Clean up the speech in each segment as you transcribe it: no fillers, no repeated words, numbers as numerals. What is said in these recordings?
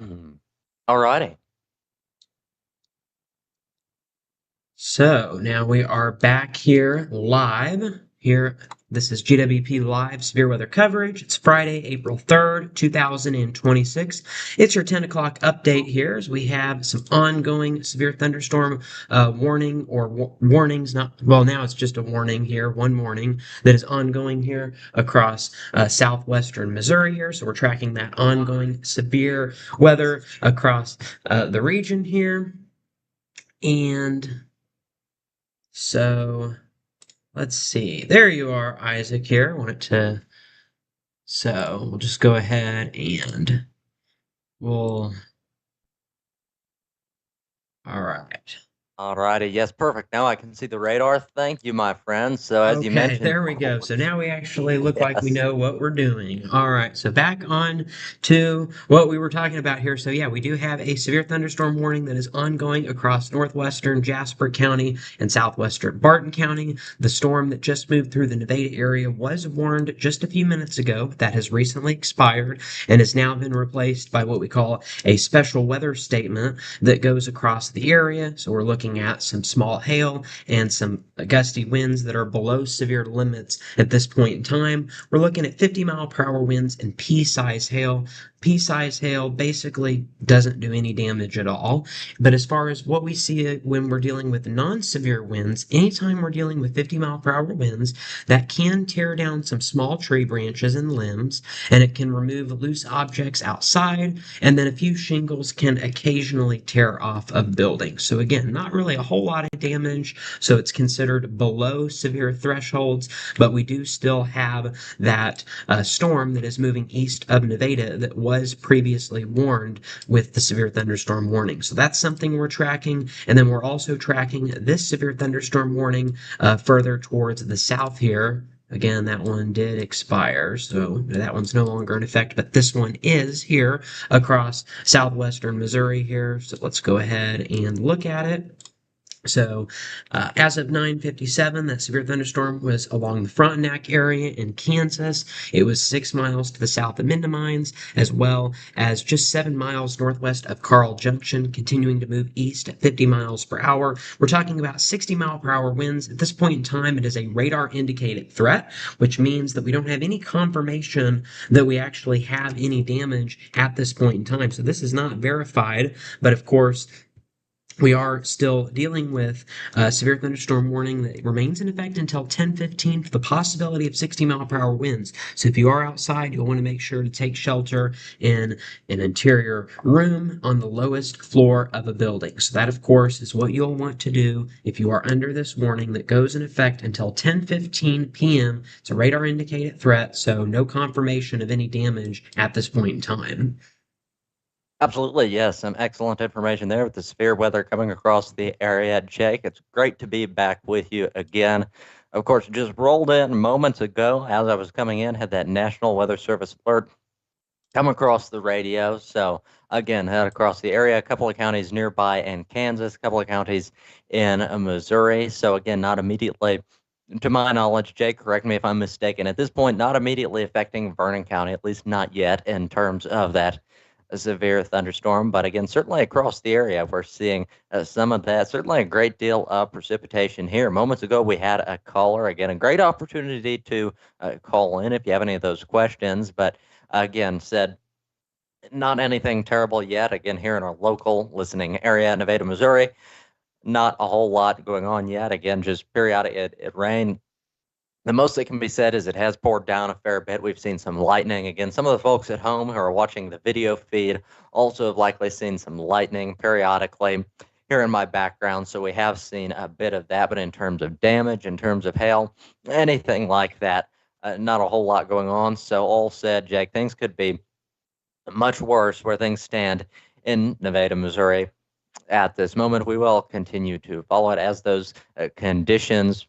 Mhm. Alrighty. So now we are back here live. Here, this is GWP Live Severe Weather Coverage. It's Friday, April 3rd, 2026. It's your 10 o'clock update here as we have some ongoing severe thunderstorm warning or warnings. Not well, now it's just a warning here, one warning that is ongoing here across southwestern Missouri here. So we're tracking that ongoing severe weather across the region here. And so let's see. There you are, Isaac here. I wanted to, so we'll just go ahead and we'll, all right. Alrighty. Yes, perfect. Now I can see the radar. Thank you, my friend. So as you Okay, mentioned, there we go. So now we actually look like we yes. know what we're doing. All right, so back on to what we were talking about here. So yeah, we do have a severe thunderstorm warning that is ongoing across northwestern Jasper County and southwestern Barton County. The storm that just moved through the Nevada area was warned just a few minutes ago. That has recently expired and has now been replaced by what we call a special weather statement that goes across the area. So we're looking at some small hail and some gusty winds that are below severe limits at this point in time. We're looking at 50-mile-per-hour winds and pea-size hail. Pea-size hail basically doesn't do any damage at all. But as far as what we see when we're dealing with non-severe winds, anytime we're dealing with 50-mile-per-hour winds, that can tear down some small tree branches and limbs, and it can remove loose objects outside, and then a few shingles can occasionally tear off of buildings. So again, not really a whole lot of damage, so it's considered below severe thresholds, but we do still have that storm that is moving east of Nevada that was previously warned with the severe thunderstorm warning. So that's something we're tracking, and then we're also tracking this severe thunderstorm warning further towards the south here. Again, that one did expire, so that one's no longer in effect, but this one is here across southwestern Missouri here. So let's go ahead and look at it. So, as of 9:57, that severe thunderstorm was along the Frontenac area in Kansas. It was 6 miles to the south of Mines, as well as just 7 miles northwest of Carl Junction, continuing to move east at 50 miles per hour. We're talking about 60-mile-per-hour winds. At this point in time, it is a radar indicated threat, which means that we don't have any confirmation that we actually have any damage at this point in time. So, this is not verified, but of course, we are still dealing with a severe thunderstorm warning that remains in effect until 10:15 for the possibility of 60-mile-per-hour winds. So if you are outside, you'll want to make sure to take shelter in an interior room on the lowest floor of a building. So that, of course, is what you'll want to do if you are under this warning that goes in effect until 10:15 p.m. It's a radar indicated threat, so no confirmation of any damage at this point in time. Absolutely, yes. Some excellent information there with the severe weather coming across the area. Jake, it's great to be back with you again. Of course, just rolled in moments ago as I was coming in, had that National Weather Service alert come across the radio. So again, head across the area, a couple of counties nearby in Kansas, a couple of counties in Missouri. So again, not immediately, to my knowledge, Jake, correct me if I'm mistaken, at this point, not immediately affecting Vernon County, at least not yet in terms of that severe thunderstorm. But again, certainly across the area, we're seeing some of that. Certainly a great deal of precipitation here. Moments ago, we had a caller. Again, a great opportunity to call in if you have any of those questions. But again, said not anything terrible yet. Again, here in our local listening area, Nevada, Missouri, not a whole lot going on yet. Again, just periodic. It rained. The most that can be said is it has poured down a fair bit. We've seen some lightning. Again, some of the folks at home who are watching the video feed also have likely seen some lightning periodically here in my background. So we have seen a bit of that. But in terms of damage, in terms of hail, anything like that, not a whole lot going on. So all said, Jake, things could be much worse where things stand in Nevada, Missouri at this moment. We will continue to follow it as those conditions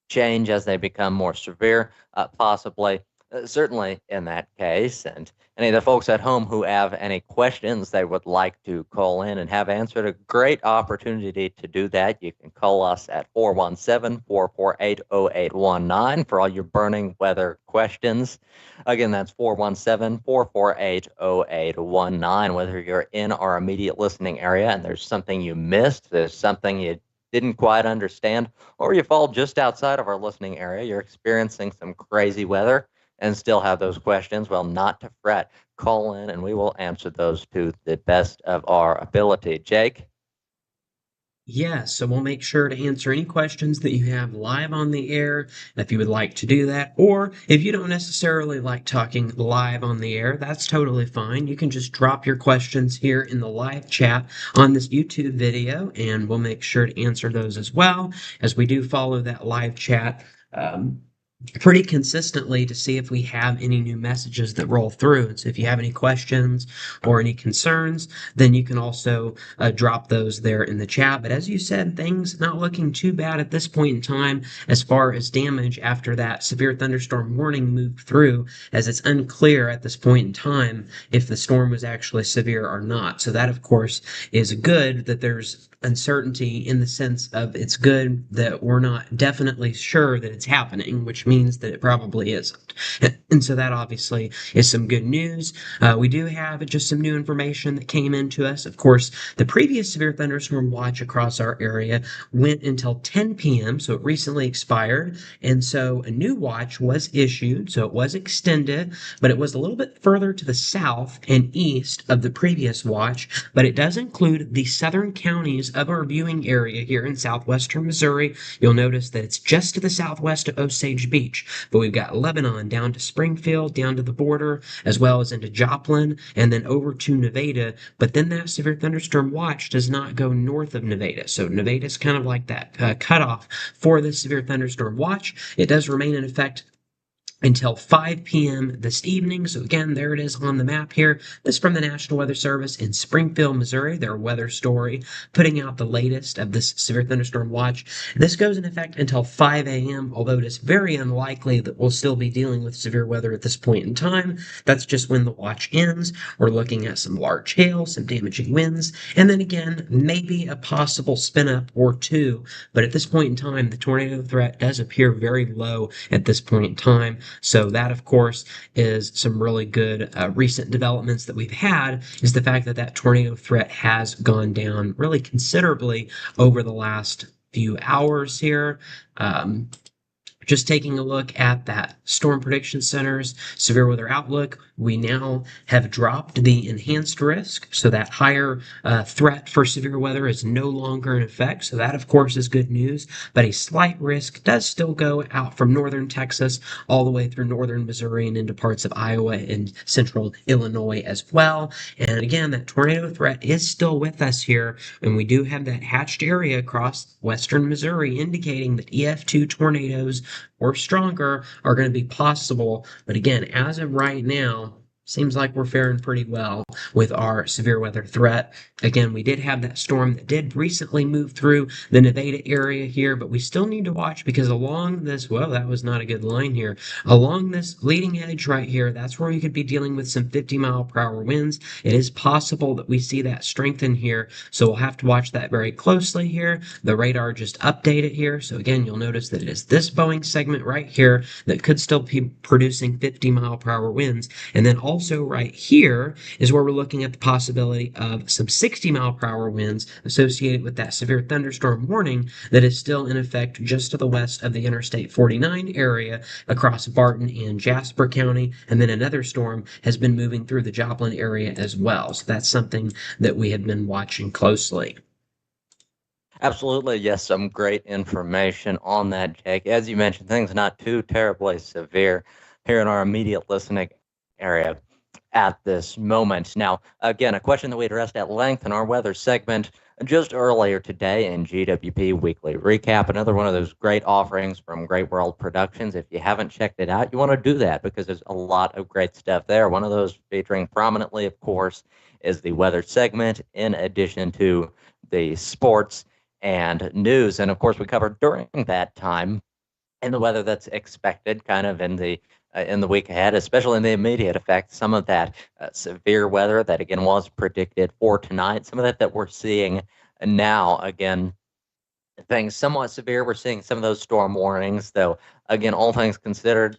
change, as they become more severe, possibly. Certainly in that case. And any of the folks at home who have any questions they would like to call in and have answered, a great opportunity to do that. You can call us at 417-448-0819 for all your burning weather questions. Again, that's 417-448-0819. Whether you're in our immediate listening area and there's something you missed, there's something you didn't quite understand, or you fall just outside of our listening area, you're experiencing some crazy weather and still have those questions, well, not to fret. Call in and we will answer those to the best of our ability. Jake? Yes, so we'll make sure to answer any questions that you have live on the air if you would like to do that. Or if you don't necessarily like talking live on the air, that's totally fine. You can just drop your questions here in the live chat on this YouTube video, and we'll make sure to answer those as well, as we do follow that live chat. Pretty consistently to see if we have any new messages that roll through. And so if you have any questions or any concerns, then you can also drop those there in the chat. But as you said, things not looking too bad at this point in time as far as damage after that severe thunderstorm warning moved through, as it's unclear at this point in time if the storm was actually severe or not. So that, of course, is good that there's uncertainty in the sense of it's good that we're not definitely sure that it's happening, which means that it probably isn't. And so that obviously is some good news. We do have just some new information that came into us. Of course, the previous severe thunderstorm watch across our area went until 10 p.m., so it recently expired. And so a new watch was issued, so it was extended, but it was a little bit further to the south and east of the previous watch. But it does include the southern counties of our viewing area here in southwestern Missouri. You'll notice that it's just to the southwest of Osage Beach, but we've got Lebanon down to Springfield, down to the border, as well as into Joplin, and then over to Nevada. But then that severe thunderstorm watch does not go north of Nevada. So Nevada is kind of like that cutoff for the severe thunderstorm watch. It does remain in effect until 5 p.m. this evening. So again, there it is on the map here. This is from the National Weather Service in Springfield, Missouri, their weather story, putting out the latest of this severe thunderstorm watch. This goes in effect until 5 a.m., although it is very unlikely that we'll still be dealing with severe weather at this point in time. That's just when the watch ends. We're looking at some large hail, some damaging winds, and then again, maybe a possible spin up or two. But at this point in time, the tornado threat does appear very low at this point in time. So that, of course, is some really good recent developments that we've had, is the fact that that tornado threat has gone down really considerably over the last few hours here. Just taking a look at that Storm Prediction Center's severe weather outlook, we now have dropped the enhanced risk, so that higher threat for severe weather is no longer in effect. So that, of course, is good news. But a slight risk does still go out from northern Texas all the way through northern Missouri and into parts of Iowa and central Illinois as well. And again, that tornado threat is still with us here, and we do have that hatched area across western Missouri indicating that EF2 tornadoes or stronger are going to be possible. But again, as of right now, seems like we're faring pretty well with our severe weather threat. Again, we did have that storm that did recently move through the Nevada area here, but we still need to watch because along this, well, that was not a good line here. Along this leading edge right here, that's where you could be dealing with some 50-mile-per-hour winds. It is possible that we see that strengthen here, so we'll have to watch that very closely here. The radar just updated here, so again, you'll notice that it is this Boeing segment right here that could still be producing 50-mile-per-hour winds, and then also right here is where we're looking at the possibility of some 60-mile-per-hour winds associated with that severe thunderstorm warning that is still in effect just to the west of the Interstate 49 area across Barton and Jasper County. And then another storm has been moving through the Joplin area as well. So that's something that we have been watching closely. Absolutely, yes, some great information on that, Jake. As you mentioned, things not too terribly severe here in our immediate listening area at this moment. Now, again, a question that we addressed at length in our weather segment just earlier today in GWP Weekly Recap, another one of those great offerings from Great World Productions. If you haven't checked it out, you want to do that because there's a lot of great stuff there. One of those featuring prominently, of course, is the weather segment, in addition to the sports and news. And of course, we covered during that time and the weather that's expected kind of in the in the week ahead, especially in the immediate effect. Some of that severe weather that again was predicted for tonight, some of that we're seeing now again things somewhat severe. We're seeing some of those storm warnings, though, again, all things considered,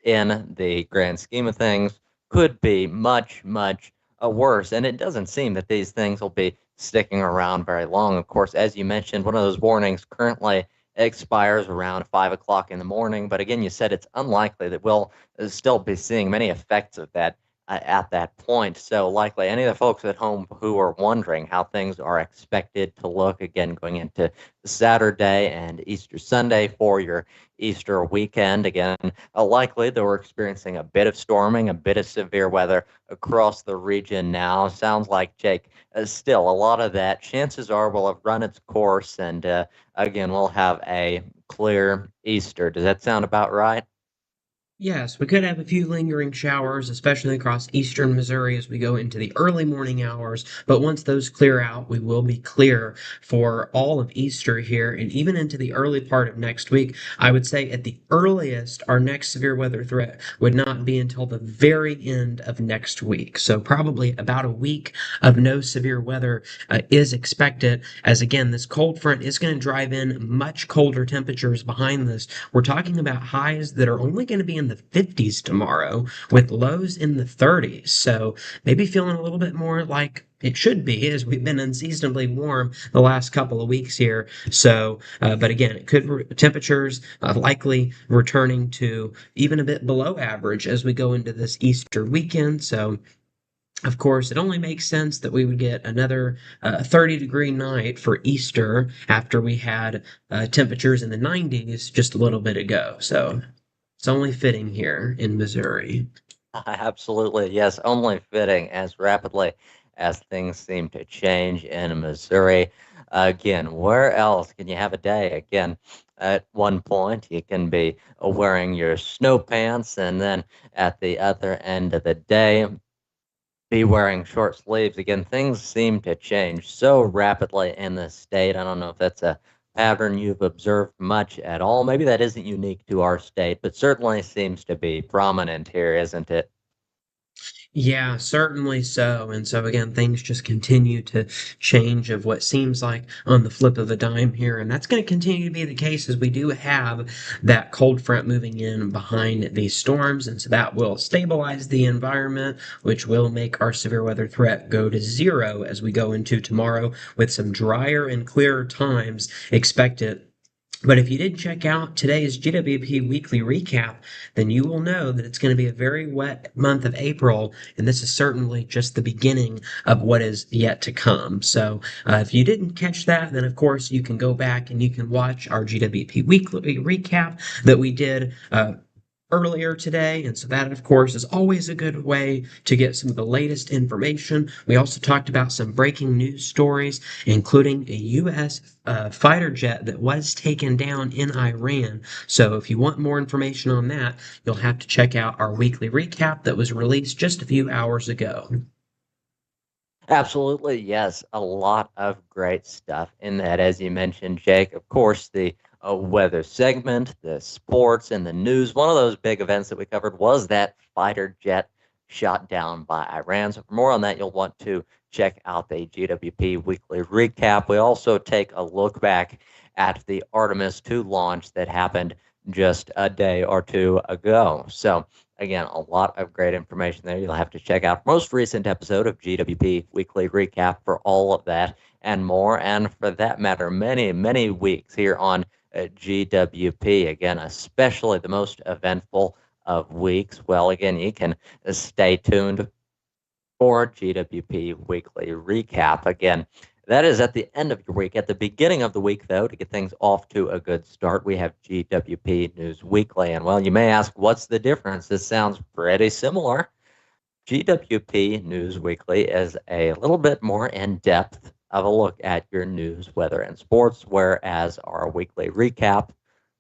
in the grand scheme of things, could be much, much worse. And it doesn't seem that these things will be sticking around very long. Of course, as you mentioned, one of those warnings currently expires around 5 o'clock in the morning. But again, you said it's unlikely that we'll still be seeing many effects of that at that point. So, likely, any of the folks at home who are wondering how things are expected to look again going into Saturday and Easter Sunday for your Easter weekend, again, likely that we're experiencing a bit of storming, a bit of severe weather across the region now. Sounds like, Jake, still a lot of that, chances are, will have run its course, and again, we'll have a clear Easter. Does that sound about right? Yes, we could have a few lingering showers, especially across eastern Missouri as we go into the early morning hours. But once those clear out, we will be clear for all of Easter here and even into the early part of next week. I would say at the earliest, our next severe weather threat would not be until the very end of next week. So probably about a week of no severe weather is expected, as again, this cold front is going to drive in much colder temperatures behind this. We're talking about highs that are only going to be in the 50s tomorrow with lows in the 30s. So maybe feeling a little bit more like it should be as we've been unseasonably warm the last couple of weeks here. So, but again, it could temperatures likely returning to even a bit below average as we go into this Easter weekend. So of course, it only makes sense that we would get another 30-degree night for Easter after we had temperatures in the 90s just a little bit ago. So it's only fitting here in Missouri. Absolutely, yes. Only fitting as rapidly as things seem to change in Missouri. Again, where else can you have a day? Again, at one point, you can be wearing your snow pants, and then at the other end of the day, be wearing short sleeves. Again, things seem to change so rapidly in this state. I don't know if that's a pattern you've observed much at all. Maybe that isn't unique to our state, but certainly seems to be prominent here, isn't it? Yeah, certainly so. And so again, things just continue to change of what seems like on the flip of a dime here. And that's going to continue to be the case as we do have that cold front moving in behind these storms. And so that will stabilize the environment, which will make our severe weather threat go to zero as we go into tomorrow with some drier and clearer times expected. But if you did check out today's GWP weekly recap, then you will know that it's going to be a very wet month of April, and this is certainly just the beginning of what is yet to come. So, if you didn't catch that, then of course you can go back and you can watch our GWP weekly recap that we did earlier today. And so that, of course, is always a good way to get some of the latest information. We also talked about some breaking news stories, including a U.S. Fighter jet that was taken down in Iran. So if you want more information on that, you'll have to check out our weekly recap that was released just a few hours ago. Absolutely, yes. A lot of great stuff in that, as you mentioned, Jake. Of course, the weather segment, the sports, and the news. One of those big events that we covered was that fighter jet shot down by Iran. So, for more on that, you'll want to check out the GWP weekly recap. We also take a look back at the Artemis 2 launch that happened just a day or two ago. So, again, a lot of great information there. You'll have to check out most recent episode of GWP Weekly Recap for all of that and more. And for that matter, many, many weeks here on GWP. Again, especially the most eventful of weeks. Well, again, you can stay tuned for GWP Weekly Recap. Again, that is at the end of your week. At the beginning of the week, though, to get things off to a good start, we have GWP News Weekly. And well, you may ask, what's the difference? This sounds pretty similar. GWP News Weekly is a little bit more in depth of a look at your news, weather, and sports, whereas our weekly recap, a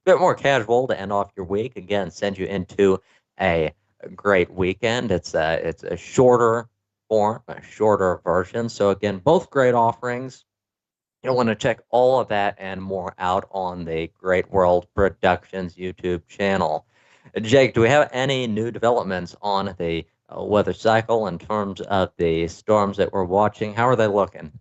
bit more casual to end off your week. Again, send you into a great weekend. It's a shorter form, a shorter version. So again, both great offerings. You'll want to check all of that and more out on the Great World Productions YouTube channel. Jake, do we have any new developments on the weather cycle in terms of the storms that we're watching? How are they looking?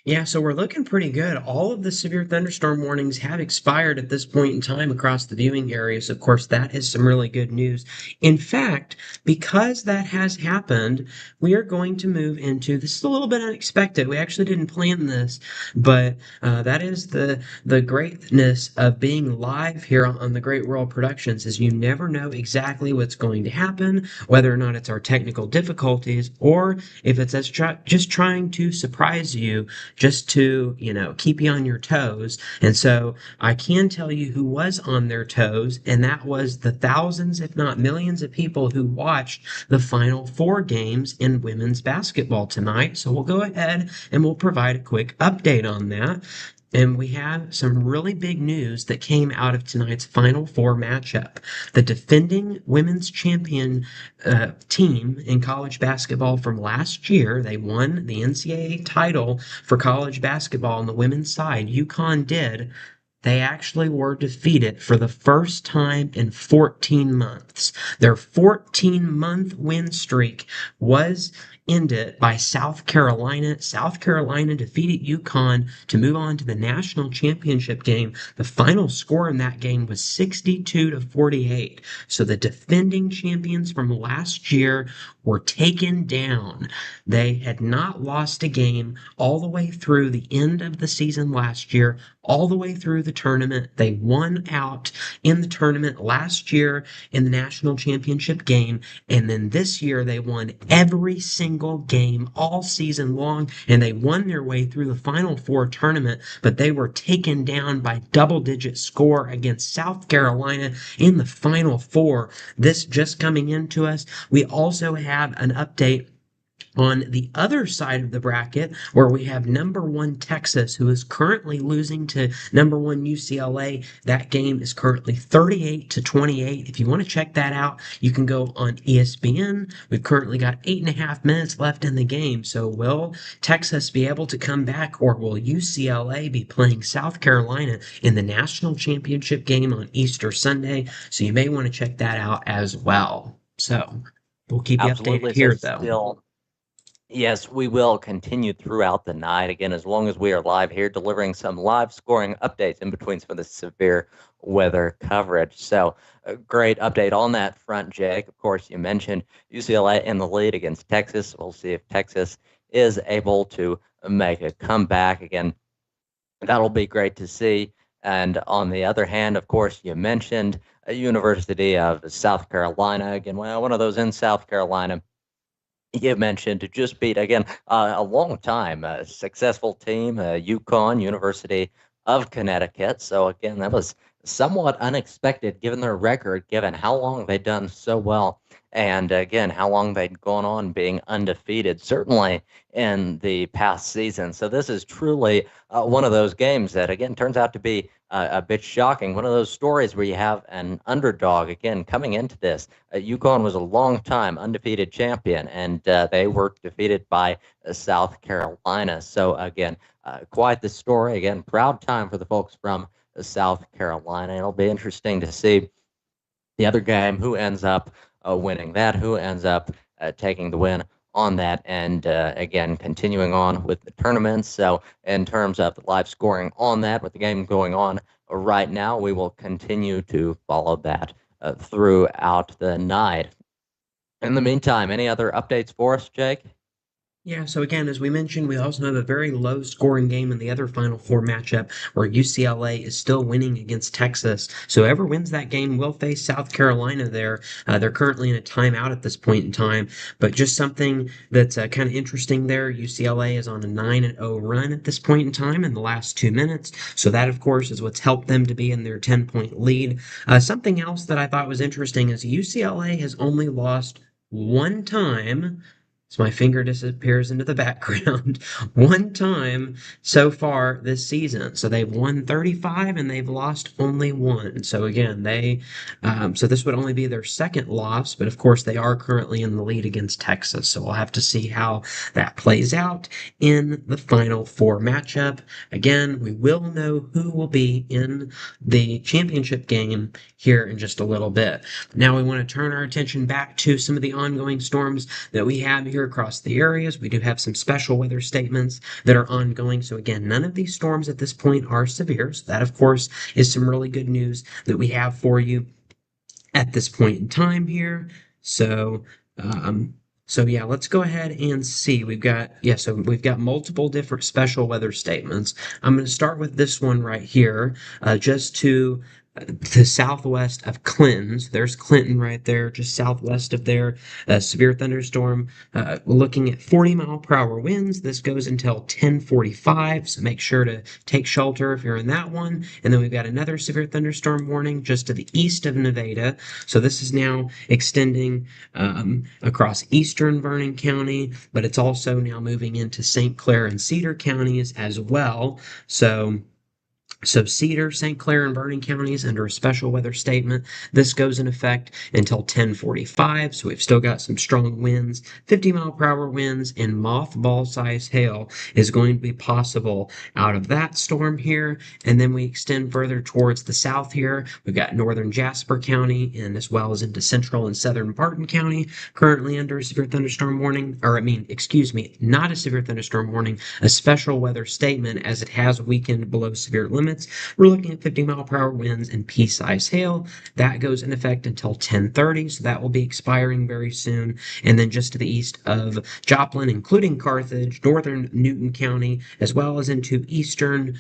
Yeah, so we're looking pretty good. All of the severe thunderstorm warnings have expired at this point in time across the viewing areas. Of course, that is some really good news. In fact, because that has happened, we are going to move into this is a little bit unexpected. We actually didn't plan this, but that is the greatness of being live here on the Great World Productions is you never know exactly what's going to happen, whether or not it's our technical difficulties or if it's us just trying to surprise you just to, keep you on your toes. And so I can tell you who was on their toes, and that was the thousands, if not millions, of people who watched the Final Four games in women's basketball tonight. So we'll go ahead and we'll provide a quick update on that. And we have some really big news that came out of tonight's Final Four matchup. The defending women's champion team in college basketball from last year, they won the NCAA title for college basketball on the women's side. UConn did. They actually were defeated for the first time in 14 months. Their 14-month win streak was ended by South Carolina. South Carolina defeated UConn to move on to the national championship game. The final score in that game was 62 to 48. So the defending champions from last year were taken down. They had not lost a game all the way through the end of the season last year, all the way through the tournament. They won out in the tournament last year in the national championship game. And then this year they won every single game all season long, and they won their way through the Final Four tournament, but they were taken down by double-digit score against South Carolina in the Final Four. This just coming into us. We also have an update on the other side of the bracket, where we have number one Texas, who is currently losing to number one UCLA. That game is currently 38 to 28. If you want to check that out, you can go on ESPN. We've currently got 8.5 minutes left in the game. So will Texas be able to come back, or will UCLA be playing South Carolina in the national championship game on Easter Sunday? So you may want to check that out as well. So we'll keep you updated Absolutely. So here, though. still, yes, we will continue throughout the night. Again, as long as we are live here, delivering some live scoring updates in between some of the severe weather coverage. So, a great update on that front, Jake. Of course, you mentioned UCLA in the lead against Texas. We'll see if Texas is able to make a comeback. Again, that'll be great to see. And on the other hand, of course, you mentioned a University of South Carolina. Again, well, one of those in South Carolina you mentioned to just beat again a long time successful team, UConn, University of Connecticut. So again, that was somewhat unexpected given their record, given how long they'd done so well, and again how long they'd gone on being undefeated, certainly in the past season. So this is truly one of those games that again turns out to be a bit shocking. One of those stories where you have an underdog again coming into this. UConn was a long time undefeated champion, and they were defeated by South Carolina. So again, quite the story. Again, proud time for the folks from South Carolina. It'll be interesting to see the other game, who ends up winning that, who ends up taking the win on that, and again, continuing on with the tournaments. So, in terms of the live scoring on that, with the game going on right now, we will continue to follow that throughout the night. In the meantime, any other updates for us, Jake? Yeah, so again, as we mentioned, we also have a very low scoring game in the other Final Four matchup where UCLA is still winning against Texas. So whoever wins that game will face South Carolina there. They're currently in a timeout at this point in time, but just something that's kind of interesting there. UCLA is on a 9-0 run at this point in time in the last 2 minutes. So that, of course, is what's helped them to be in their 10-point lead. Something else that I thought was interesting is UCLA has only lost one time So my finger disappears into the background. One time so far this season. So they've won 35 and they've lost only one. So again, so this would only be their second loss, but of course they are currently in the lead against Texas. So we'll have to see how that plays out in the Final Four matchup. Again, we will know who will be in the championship game here in just a little bit. Now we want to turn our attention back to some of the ongoing storms that we have here across the areas. We do have some special weather statements that are ongoing. So again, none of these storms at this point are severe. So that, of course, is some really good news that we have for you at this point in time here. So, so yeah, let's go ahead and see. So we've got multiple different special weather statements. I'm going to start with this one right here, just to the southwest of Clinton. So there's Clinton right there, just southwest of there. A severe thunderstorm. We're looking at 40-mile-per-hour winds. This goes until 10:45. So make sure to take shelter if you're in that one. And then we've got another severe thunderstorm warning just to the east of Nevada. So this is now extending across eastern Vernon County, but it's also now moving into St. Clair and Cedar counties as well. So Cedar, St. Clair, and Vernon counties under a special weather statement. This goes in effect until 10:45. So we've still got some strong winds, 50-mile-per-hour winds, and mothball-sized hail is going to be possible out of that storm here. And then we extend further towards the south here. We've got northern Jasper County and as well as into central and southern Barton County currently under a severe thunderstorm warning, not a severe thunderstorm warning, a special weather statement as it has weakened below severe limits. We're looking at 50-mile-per-hour winds and pea-sized hail. That goes in effect until 10:30, so that will be expiring very soon. And then just to the east of Joplin, including Carthage, northern Newton County, as well as into eastern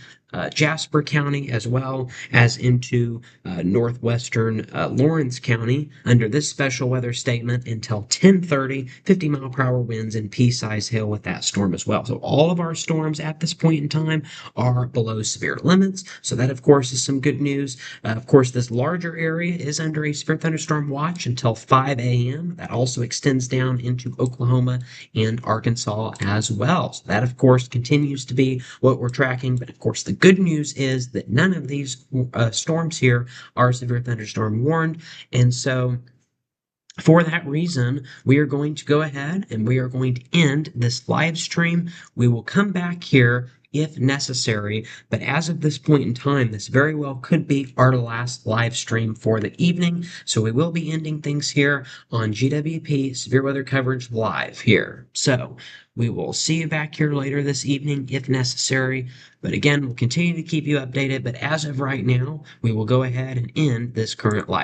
Jasper County, as well as into northwestern Lawrence County under this special weather statement until 10:30, 50-mile-per-hour winds and pea-sized hail with that storm as well. So all of our storms at this point in time are below severe limits. So that, of course, is some good news. Of course, this larger area is under a severe thunderstorm watch until 5 a.m. That also extends down into Oklahoma and Arkansas as well. So that, of course, continues to be what we're tracking. But of course, the good news is that none of these storms here are severe thunderstorm warned. And so for that reason, we are going to go ahead and we are going to end this live stream. We will come back here if necessary, but as of this point in time, this very well could be our last live stream for the evening. So we will be ending things here on GWP Severe Weather Coverage Live here. So we will see you back here later this evening if necessary. But again, we'll continue to keep you updated. But as of right now, we will go ahead and end this current live.